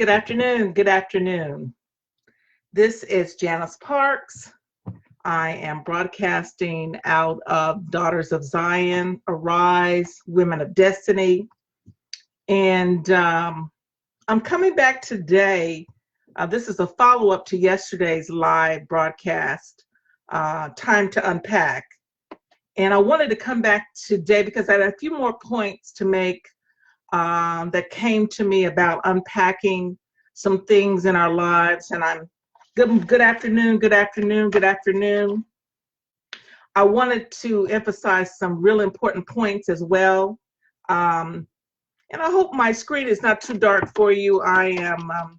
Good afternoon. Good afternoon. This is Janice Parks. I am broadcasting out of Daughters of Zion, Arise, Women of Destiny. And I'm coming back today. This is a follow-up to yesterday's live broadcast, Time to Unpack. And I wanted to come back today because I had a few more points to make that came to me about unpacking some things in our lives. And I'm good afternoon, good afternoon, good afternoon. I wanted to emphasize some real important points as well. And I hope my screen is not too dark for you. I am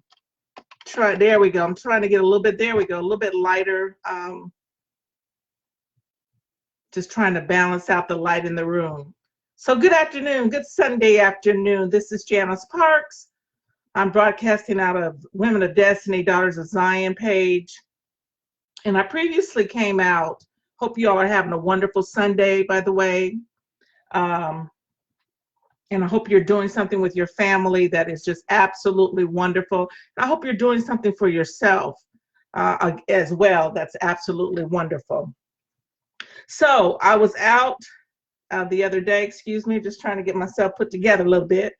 there we go. I'm trying to get a little bit, there we go, a little bit lighter. Just trying to balance out the light in the room. So good afternoon, good Sunday afternoon. This is Janice Parks. I'm broadcasting out of Women of Destiny, Daughters of Zion page. And I previously came out, hope you all are having a wonderful Sunday, by the way. And I hope you're doing something with your family that is just absolutely wonderful. I hope you're doing something for yourself as well. That's absolutely wonderful. So I was out the other day, excuse me, just trying to get myself put together a little bit.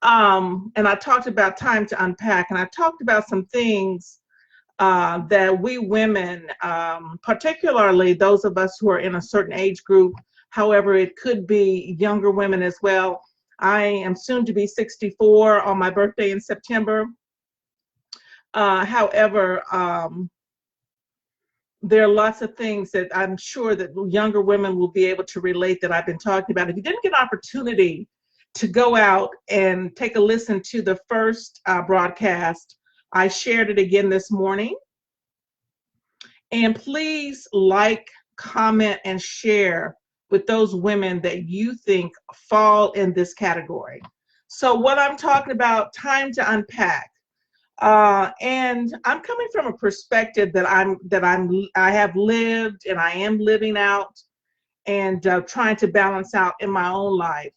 And I talked about time to unpack, and I talked about some things that we women, particularly those of us who are in a certain age group, however, it could be younger women as well. I am soon to be 64 on my birthday in September. However, there are lots of things that I'm sure that younger women will be able to relate that I've been talking about. If you didn't get an opportunity to go out and take a listen to the first broadcast, I shared it again this morning. And please like, comment, and share with those women that you think fall in this category. So what I'm talking about, time to unpack. And I'm coming from a perspective that I have lived and I am living out and trying to balance out in my own life.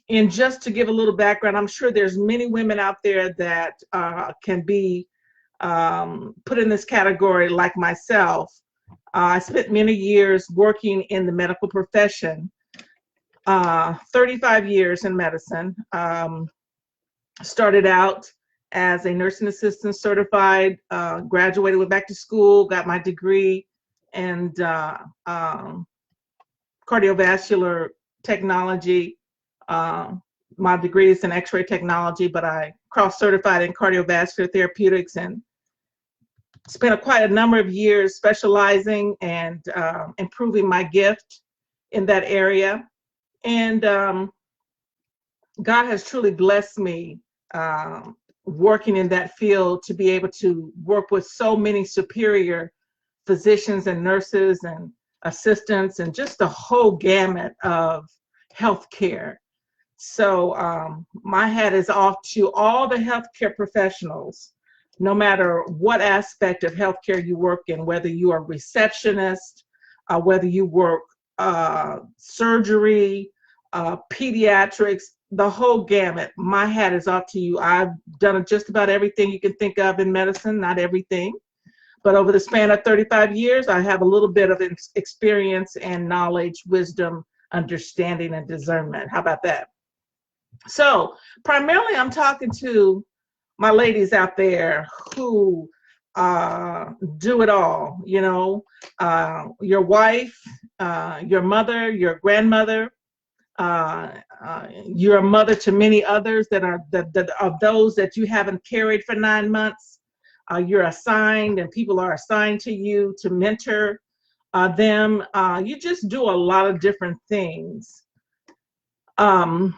And just to give a little background, I'm sure there's many women out there that can be put in this category like myself. I spent many years working in the medical profession, 35 years in medicine. Started out as a nursing assistant, certified, graduated, went back to school, got my degree in cardiovascular technology. My degree is in X-ray technology, but I cross-certified in cardiovascular therapeutics and spent quite a number of years specializing and improving my gift in that area. And God has truly blessed me working in that field to be able to work with so many superior physicians and nurses and assistants and just the whole gamut of healthcare. So my hat is off to all the healthcare professionals, no matter what aspect of healthcare you work in, whether you are a receptionist, whether you work surgery, pediatrics, the whole gamut. My hat is off to you. I've done just about everything you can think of in medicine, not everything. But over the span of 35 years, I have a little bit of experience and knowledge, wisdom, understanding, and discernment. How about that? So primarily, I'm talking to my ladies out there who do it all, you know, your wife, your mother, your grandmother, you're a mother to many others that are of those that you haven't carried for 9 months. You're assigned and people are assigned to you to mentor them. You just do a lot of different things. And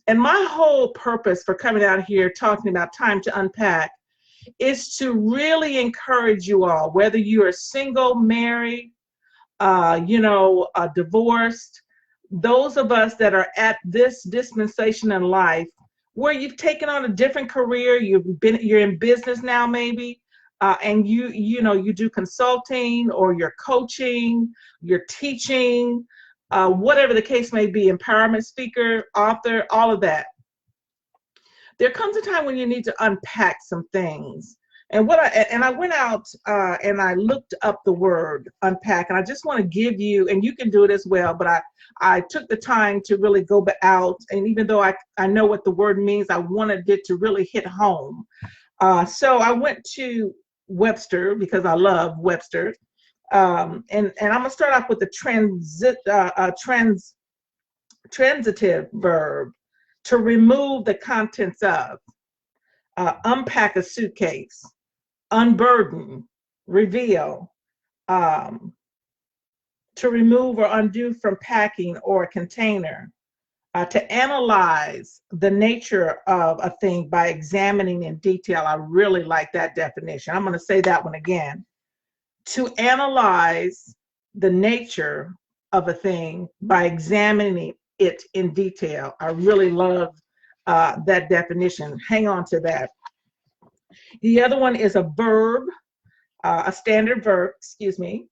my whole purpose for coming out here talking about time to unpack is to really encourage you all, whether you are single, married, divorced, those of us that are at this dispensation in life where you've taken on a different career, you're in business now maybe, and you do consulting or you're coaching, you're teaching, whatever the case may be, empowerment speaker, author, all of that. There comes a time when you need to unpack some things. And I went out and I looked up the word unpack, and I just want to give you, and you can do it as well, but I took the time to really go out, and even though I know what the word means, I wanted it to really hit home. So I went to Webster because I love Webster. And I'm gonna start off with the transitive verb, to remove the contents of, unpack a suitcase, unburden, reveal, um, to remove or undo from packing or a container, to analyze the nature of a thing by examining in detail. I really like that definition. I'm going to say that one again. To analyze the nature of a thing by examining it in detail. I really love that definition. Hang on to that. The other one is a verb, a standard verb, excuse me,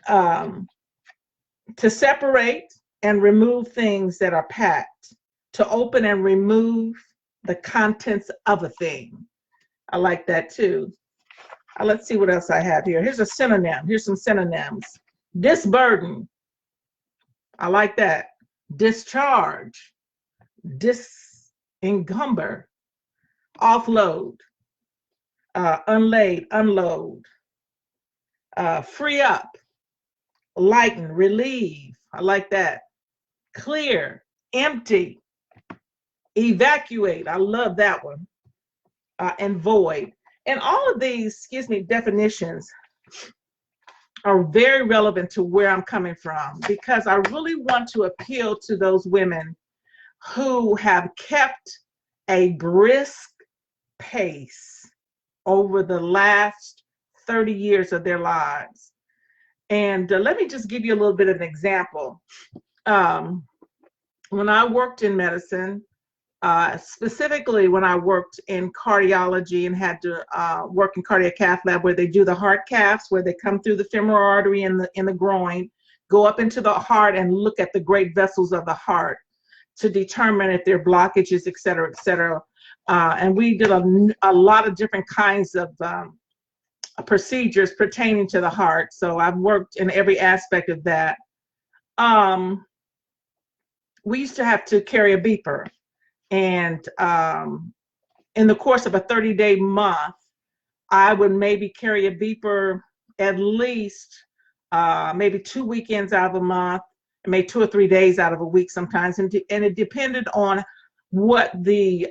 to separate and remove things that are packed, to open and remove the contents of a thing. I like that too. Let's see what else I have here. Here's a synonym. Here's some synonyms. Disburden. I like that. Discharge. Disencumber. Offload. Unlaid, unload. Free up. Lighten, relieve. I like that. Clear, empty. Evacuate. I love that one. And void. And all of these, definitions are very relevant to where I'm coming from, because I really want to appeal to those women who have kept a brisk pace over the last 30 years of their lives. And let me just give you a little bit of an example. When I worked in medicine, specifically when I worked in cardiology and had to work in cardiac cath lab, where they do the heart caths, where they come through the femoral artery in the groin, go up into the heart and look at the great vessels of the heart to determine if there are blockages, et cetera, et cetera. And we did a lot of different kinds of procedures pertaining to the heart. So I've worked in every aspect of that. We used to have to carry a beeper. And in the course of a 30-day month, I would maybe carry a beeper at least maybe 2 weekends out of a month, maybe 2 or 3 days out of a week sometimes. And it depended on what the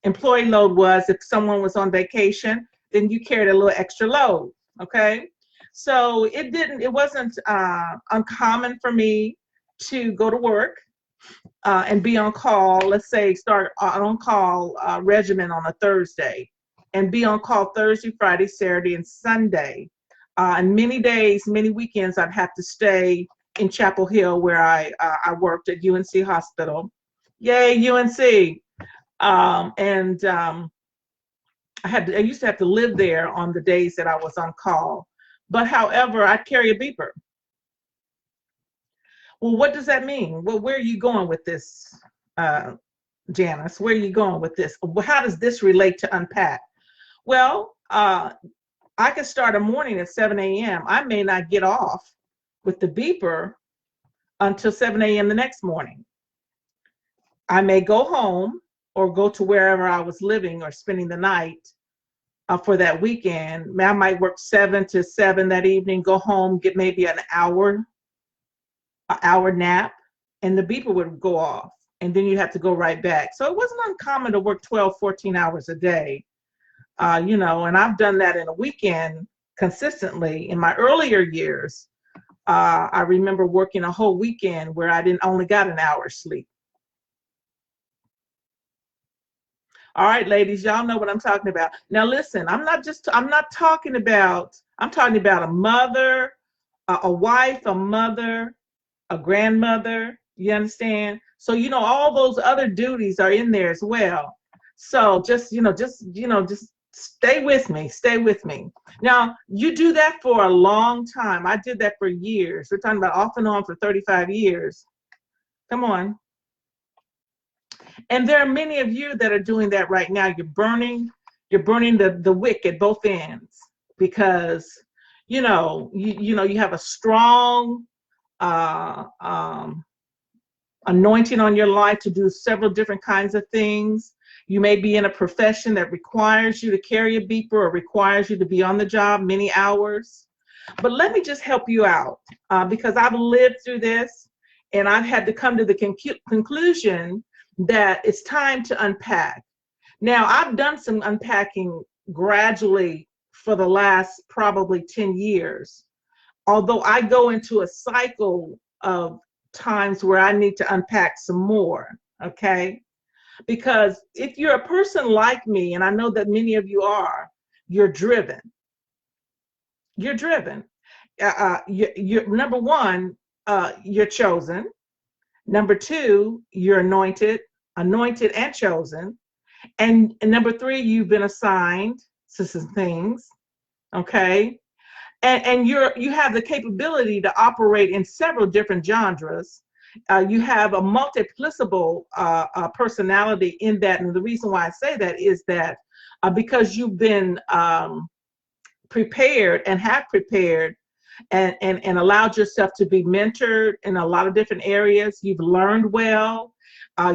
employee load was. If someone was on vacation, then you carried a little extra load, okay? So it wasn't uncommon for me to go to work and be on call, let's say start an on-call regimen on a Thursday, and be on call Thursday, Friday, Saturday, and Sunday. And many days, many weekends, I'd have to stay in Chapel Hill, where I worked at UNC Hospital. Yay, UNC. I used to have to live there on the days that I was on call. But however, I'd carry a beeper. Well, what does that mean? Well, where are you going with this, Janice? Where are you going with this? How does this relate to unpack? Well, I could start a morning at 7 a.m. I may not get off with the beeper until 7 a.m. the next morning. I may go home or go to wherever I was living or spending the night for that weekend. I might work 7 to 7 that evening, go home, get maybe an hour nap, and the beeper would go off, and then you have to go right back. So it wasn't uncommon to work 12, 14 hours a day, and I've done that in a weekend consistently. In my earlier years, I remember working a whole weekend where I only got an hour's sleep. All right, ladies, y'all know what I'm talking about. Now listen, I'm talking about a mother, a wife, a mother, a grandmother, you understand? So, all those other duties are in there as well. So just stay with me. Now, you do that for a long time. I did that for years. We're talking about off and on for 35 years. Come on. And there are many of you that are doing that right now. You're burning the wick at both ends because you have a strong uh, um, anointing on your life to do several different kinds of things. You may be in a profession that requires you to carry a beeper or requires you to be on the job many hours. But let me just help you out because I've lived through this and I've had to come to the conclusion that it's time to unpack. Now, I've done some unpacking gradually for the last probably 10 years, although I go into a cycle of times where I need to unpack some more, okay? Because if you're a person like me, and I know that many of you are, you're driven. You're driven. You're number one, you're chosen. Number two, you're anointed and chosen. And number three, you've been assigned to some things, okay? And you have the capability to operate in several different genres. You have a multiplicable personality in that. And the reason why I say that is that because you've been prepared and have prepared and allowed yourself to be mentored in a lot of different areas. You've learned well,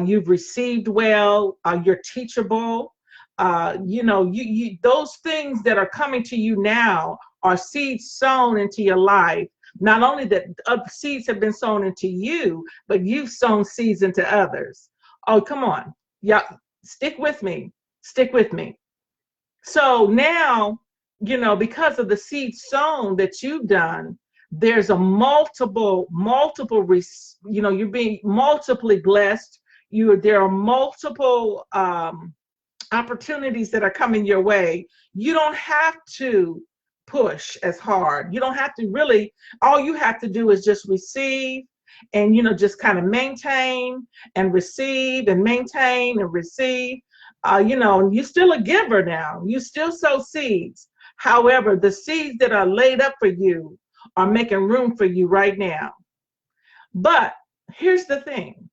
you've received well, you're teachable. Those things that are coming to you now are seeds sown into your life. Not only that seeds have been sown into you, but you've sown seeds into others. Oh, come on. Yeah, stick with me. Stick with me. So now, because of the seed sown that you've done, there's a multiple, you're being multiply blessed. There are multiple opportunities that are coming your way. You don't have to push as hard. You don't have to really, all you have to do is just receive and, just kind of maintain and receive and maintain and receive. You're still a giver now. You still sow seeds. However, the seeds that are laid up for you are making room for you right now. But here's the thing.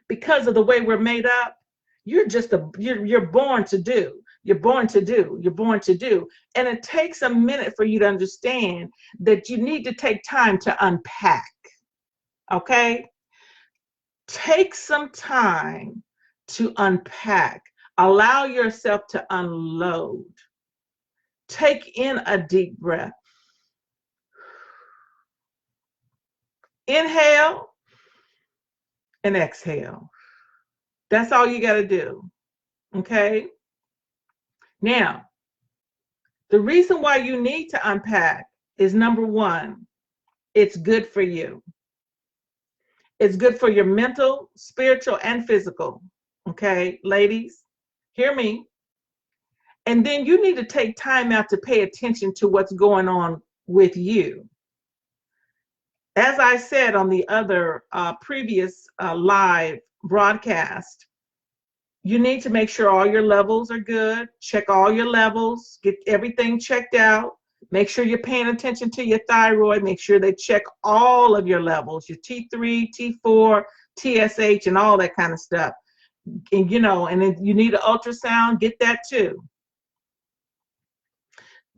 Because of the way we're made up, you're born to do. You're born to do. You're born to do. And it takes a minute for you to understand that you need to take time to unpack. Okay? Take some time to unpack. Allow yourself to unload. Take in a deep breath. Inhale and exhale. That's all you got to do. Okay? Now, the reason why you need to unpack is number one, it's good for you. It's good for your mental, spiritual, and physical. Okay, ladies, hear me. And then you need to take time out to pay attention to what's going on with you. As I said on the other previous live broadcast, you need to make sure all your levels are good. Check all your levels, get everything checked out. Make sure you're paying attention to your thyroid. Make sure they check all of your levels, your T3, T4, TSH, and all that kind of stuff. And, and if you need an ultrasound, get that too.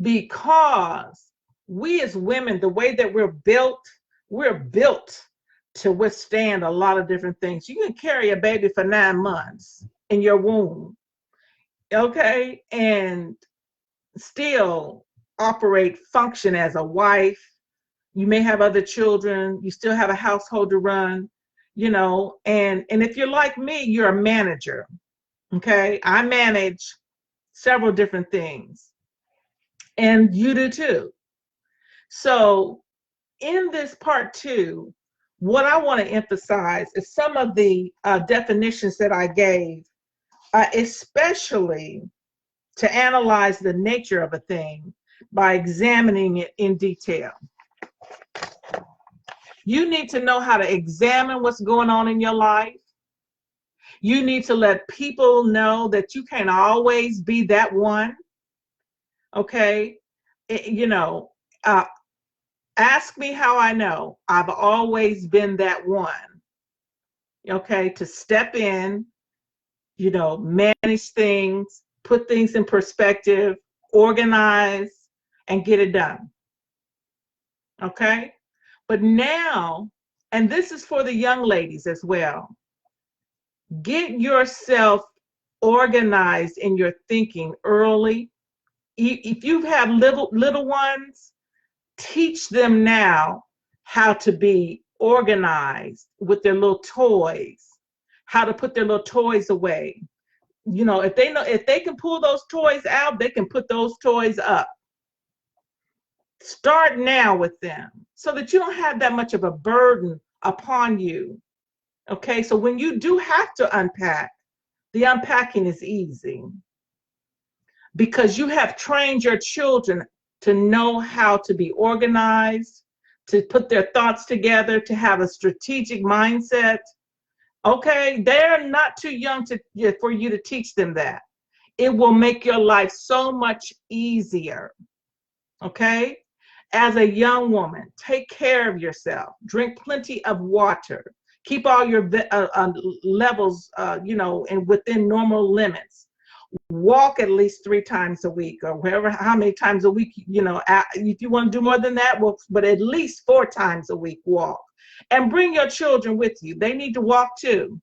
Because we as women, the way that we're built to withstand a lot of different things. You can carry a baby for 9 months in your womb, okay, and still function as a wife. You may have other children. You still have a household to run, and if you're like me, you're a manager, okay? I manage several different things, and you do too. So in this part 2, what I want to emphasize is some of the definitions that I gave, especially to analyze the nature of a thing by examining it in detail. You need to know how to examine what's going on in your life. You need to let people know that you can't always be that one. Okay? Ask me how I know. I've always been that one. okay, to step in, manage things, put things in perspective, organize, and get it done. Okay? But now, and this is for the young ladies as well, get yourself organized in your thinking early. If you have little ones, teach them now how to be organized with their little toys, how to put their little toys away. If they can pull those toys out, they can put those toys up. Start now with them so that you don't have that much of a burden upon you. Okay, so when you do have to unpack, the unpacking is easy because you have trained your children to know how to be organized, to put their thoughts together, to have a strategic mindset. Okay, they're not too young for you to teach them that. It will make your life so much easier. Okay, as a young woman, take care of yourself. Drink plenty of water. Keep all your levels, and within normal limits. Walk at least 3 times a week, or how many times a week, if you want to do more than that, well, but at least 4 times a week walk. And bring your children with you. They need to walk too.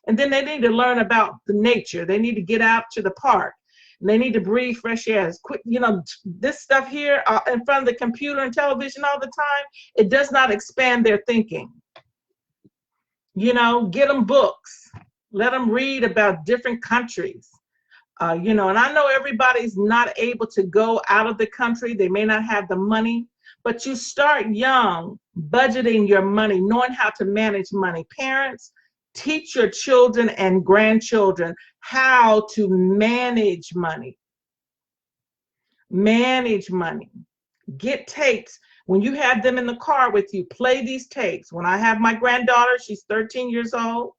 And then they need to learn about the nature. They need to get out to the park. And they need to breathe fresh air. Quit, this stuff here in front of the computer and television all the time, it does not expand their thinking. Get them books. Let them read about different countries. And I know everybody's not able to go out of the country. They may not have the money, but you start young, budgeting your money, knowing how to manage money. Parents, teach your children and grandchildren how to manage money. Manage money. Get tapes. When you have them in the car with you, play these tapes. When I have my granddaughter, she's 13 years old.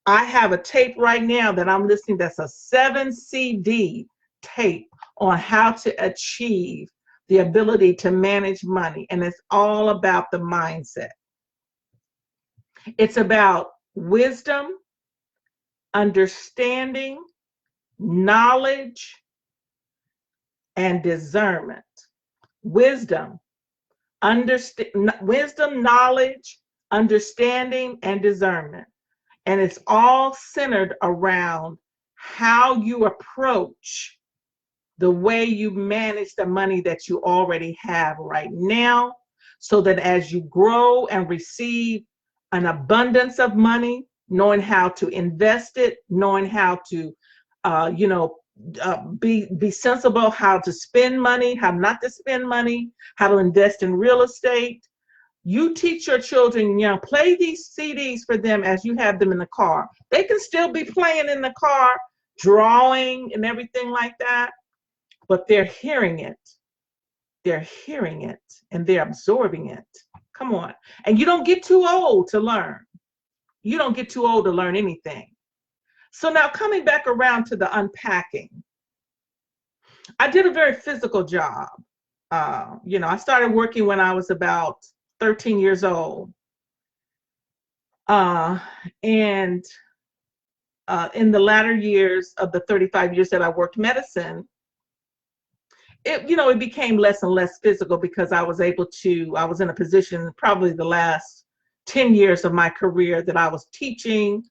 I have a tape right now that I'm listening. That's a 7 CD tape on how to achieve the ability to manage money. And it's all about the mindset. It's about wisdom, understanding, knowledge, and discernment. Wisdom, knowledge, understanding, and discernment. And it's all centered around how you approach the way you manage the money that you already have right now, so that as you grow and receive an abundance of money, knowing how to invest it, knowing how to, be sensible, how to spend money, how not to spend money, how to invest in real estate. You teach your children young, play these CDs for them as you have them in the car. They can still be playing in the car, drawing and everything like that, but they're hearing it. They're hearing it and they're absorbing it. Come on. And you don't get too old to learn. You don't get too old to learn anything. So now coming back around to the unpacking, I did a very physical job. I started working when I was about 13 years old. And in the latter years of the 35 years that I worked medicine, it became less and less physical because I was in a position, probably the last 10 years of my career, that I was teaching,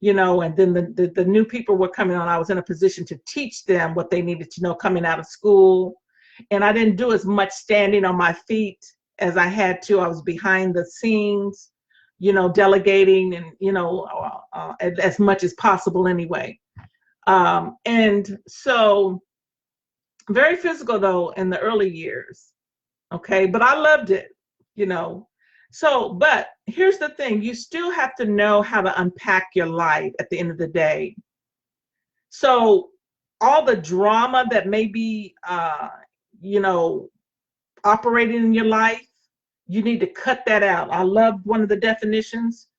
and then the new people were coming on. I was in a position to teach them what they needed to know coming out of school. And I didn't do as much standing on my feet as I had to. I was behind the scenes, delegating and, as much as possible anyway. And so very physical though in the early years. Okay. But I loved it, So, but here's the thing, you still have to know how to unpack your life at the end of the day. So all the drama that may be, operating in your life, you need to cut that out. I love one of the definitions.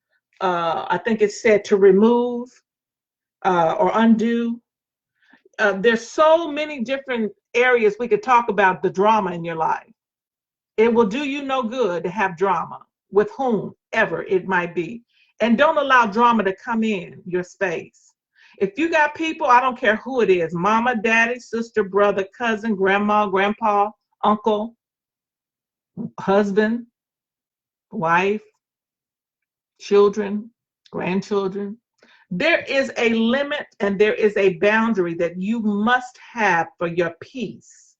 I think it said to remove or undo. There's so many different areas we could talk about the drama in your life. It will do you no good to have drama with whomever it might be. And don't allow drama to come in your space. If you got people, I don't care who it is, mama, daddy, sister, brother, cousin, grandma, grandpa, uncle, husband, wife, children, grandchildren, there is a limit and there is a boundary that you must have for your peace.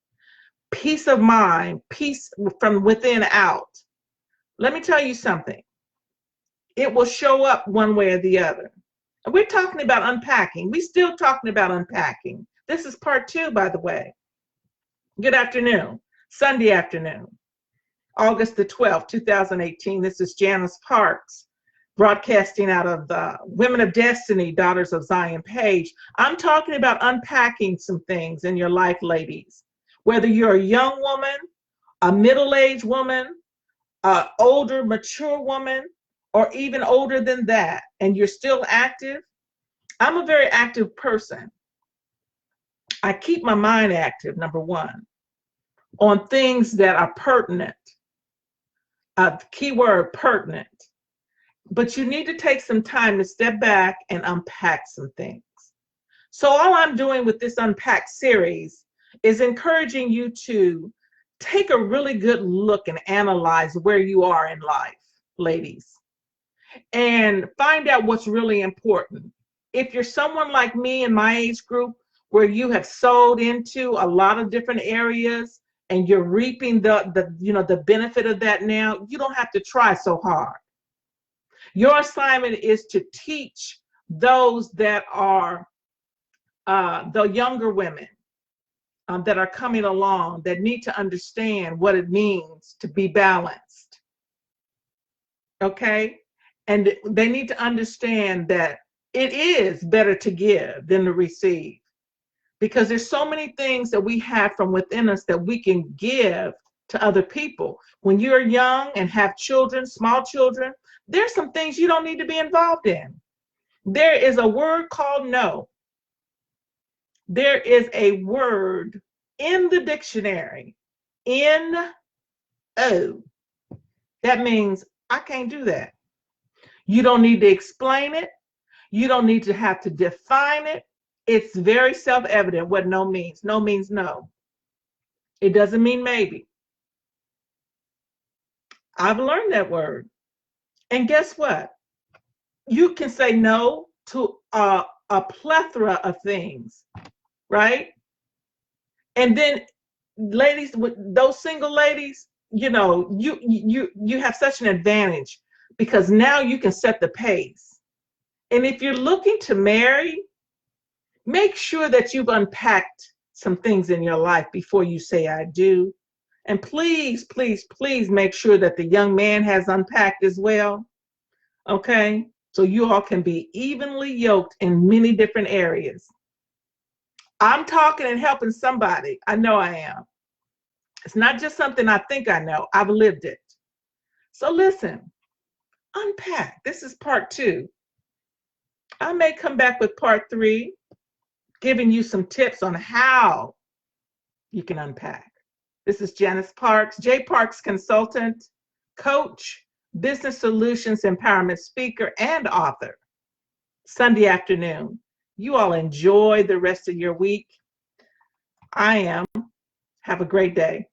Peace of mind, peace from within out. Let me tell you something. It will show up one way or the other. And we're talking about unpacking. We're still talking about unpacking. This is part 2, by the way. Good afternoon. Sunday afternoon, August the 12th, 2018. This is Janice Parks, broadcasting out of the Women of Destiny, Daughters of Zion page. I'm talking about unpacking some things in your life, ladies. Whether you're a young woman, a middle-aged woman, an older, mature woman, or even older than that, and you're still active. I'm a very active person. I keep my mind active, number one, on things that are pertinent. Keyword pertinent. But you need to take some time to step back and unpack some things. So all I'm doing with this Unpack series is encouraging you to take a really good look and analyze where you are in life, ladies, and find out what's really important. If you're someone like me in my age group, where you have sold into a lot of different areas and you're reaping the benefit of that now, you don't have to try so hard. Your assignment is to teach those that are the younger women that are coming along, that need to understand what it means to be balanced. Okay? And they need to understand that it is better to give than to receive, because there's so many things that we have from within us that we can give to other people. When you're young and have children, small children, there's some things you don't need to be involved in. There is a word called no. There is a word in the dictionary, N-O. That means I can't do that. You don't need to explain it. You don't need to have to define it. It's very self-evident what no means. No means no. It doesn't mean maybe. I've learned that word. And guess what? You can say no to a plethora of things, right? And then ladies, with those single ladies, you have such an advantage, because now you can set the pace. And if you're looking to marry, make sure that you've unpacked some things in your life before you say I do. And please, please, please make sure that the young man has unpacked as well. Okay? So you all can be evenly yoked in many different areas. I'm talking and helping somebody. I know I am. It's not just something I think I know. I've lived it. So listen, unpack. This is part 2. I may come back with part 3, giving you some tips on how you can unpack. This is Janice Parks, J. Parks consultant, coach, business solutions empowerment speaker, and author. Sunday afternoon. You all enjoy the rest of your week. I am. Have a great day.